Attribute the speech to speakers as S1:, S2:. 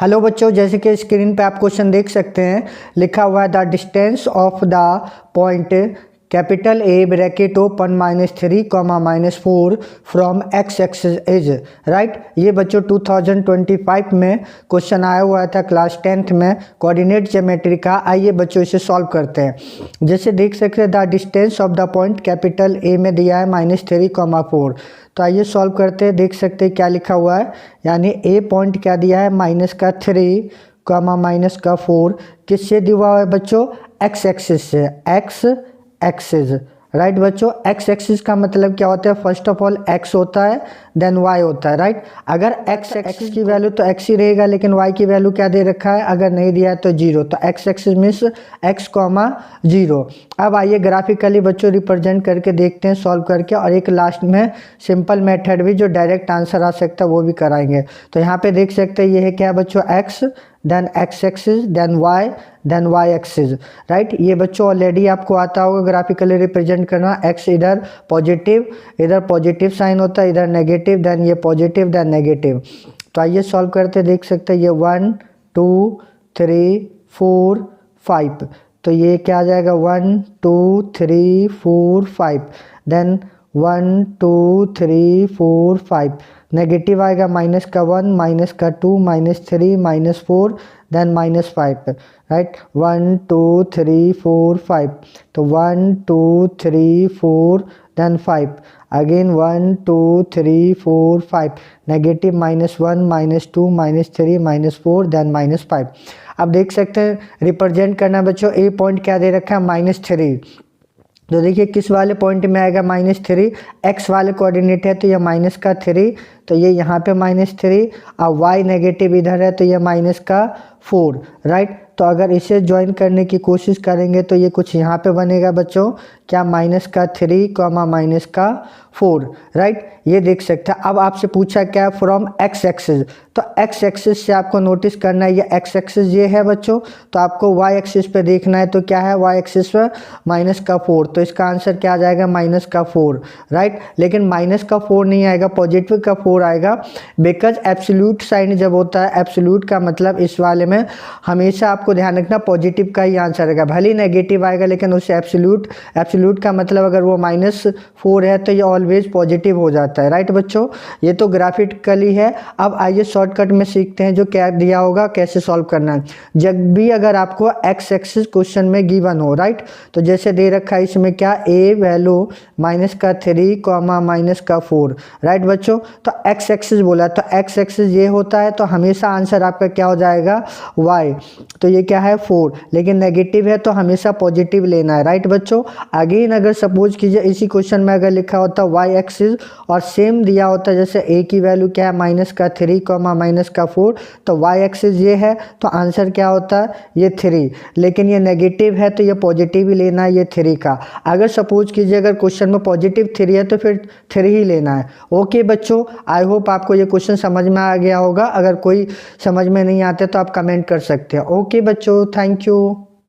S1: Hello बच्चों, जैसे कि स्क्रीन पे आप क्वेश्चन देख सकते हैं, लिखा हुआ है the distance of the point capital A bracket open -3 -4 from x axis is right. ये बच्चों 2025 में क्वेश्चन आया हुआ था क्लास 10th में कोऑर्डिनेट ज्योमेट्री का। आइए बच्चों इसे सॉल्व करते हैं। जैसे देख सकते हैं the distance of the point capital A में दिया है -3, 4। तो आइए सॉल्व करते हैं। देख सकते हैं क्या लिखा हुआ है, यानी ए पॉइंट क्या दिया है -3, -4 किससे दिया हुआ है बच्चों? एक्स एक्सिस से। एक्स एक्सिस राइट बच्चों। एक्स एक्सिस का मतलब क्या होता है? फर्स्ट ऑफ ऑल एक्स होता है देन वाई होता है राइट। अगर एक्स एक्सिस की वैल्यू तो एक्स ही रहेगा, लेकिन वाई की वैल्यू क्या दे रखा है? अगर नहीं दिया है तो 0। तो एक्स एक्सिस मीन्स एक्स, 0। अब आइए ग्राफिकली बच्चों रिप्रेजेंट करके देखते हैं सॉल्व करके, और एक लास्ट में सिंपल मेथड भी जो डायरेक्ट आंसर आ सकता है वो भी कराएंगे। तो यहाँ पे देख सकते हैं ये है क्या है बच्चों? X, then x axis, then y axis right. ये बच्चों ऑलरेडी आपको आता होगा ग्राफिकली रिप्रेजेंट करना। एक्स इधर पॉजिटिव साइन होता है, इधर नेगेटिव, देन ये पॉजिटिव, देन नेगेटिव। तो आइए सॉल्व करते देख सकते हैं ये 1 2 3 4 5। तो ये क्या आ जाएगा? 1 2 3 4 5, देन 1 2 3 4 5। नेगेटिव आएगा माइनस का 1, माइनस का 2, -3, -4, देन -5 राइट। 1 2 3 4 5। तो 1 2 3 4 देन 5, अगेन 1 2 3 4 5, नेगेटिव -1, -2, -3, -4, देन -5। अब देख सकते हैं रिप्रेजेंट करना बच्चों। ए पॉइंट क्या दे रखा है? -3। तो देखिए किस वाले पॉइंट में आएगा -3? एक्स वाले कोऑर्डिनेट है तो ये माइनस का 3, तो ये यहाँ पे -3, और वाई नेगेटिव इधर है तो ये -4 राइट। तो अगर इसे ज्वाइन करने की कोशिश करेंगे तो ये कुछ यहाँ पे बनेगा बच्चों, क्या? -3, -4 राइट। ये देख सकते हैं। अब आपसे पूछा क्या? From x axis. तो एक्स एक्सिस से आपको नोटिस करना है, ये एक्स एक्सिस ये है बच्चों, तो आपको वाई एक्सिस पे देखना है। तो क्या है वाई एक्सिस पर? -4। तो इसका आंसर क्या आ जाएगा? -4 राइट। लेकिन -4 नहीं आएगा, पॉजिटिव का 4 आएगा, बिकॉज एब्सोल्यूट साइन जब होता है, एब्सोल्यूट का मतलब इस वाले में हमेशा आपको ध्यान रखना पॉजिटिव का ही आंसर आएगा। भले ही नेगेटिव आएगा लेकिन उससे एब्सोल्यूट का मतलब अगर वो -4 है तो ये ऑलवेज पॉजिटिव हो जाता है राइट बच्चों। ये तो ग्राफिकली है। अब आइए शॉर्टकट में सीखते हैं जो क्या दिया होगा कैसे सॉल्व करना है। जब भी अगर आपको एक्स एक्सिस क्वेश्चन में गिवन हो राइट, तो जैसे दे रखा है इसमें क्या? ए वैल्यू -3, -4 राइट बच्चों। तो एक्स एक्सिस बोला, तो एक्स एक्सिस ये होता है तो हमेशा आंसर आपका क्या हो जाएगा? वाई। तो ये क्या है? 4, लेकिन नेगेटिव है तो हमेशा पॉजिटिव लेना है राइट बच्चों। अगेन अगर सपोज कीजिए इसी क्वेश्चन में अगर लिखा होता वाई एक्सिस और सेम दिया होता जैसे ए की वैल्यू क्या है? -3, -4, तो वाई एक्सिस ये है तो आंसर क्या होता है? ये 3, लेकिन ये नेगेटिव है तो ये पॉजिटिव ही लेना है ये 3 का। अगर सपोज कीजिए अगर क्वेश्चन में पॉजिटिव 3 है तो फिर 3 ही लेना है। ओके बच्चों, आई होप आपको ये क्वेश्चन समझ में आ गया होगा। अगर कोई समझ में नहीं आते तो आप कमेंट कर सकते हैं। ओके बच्चों, थैंक यू।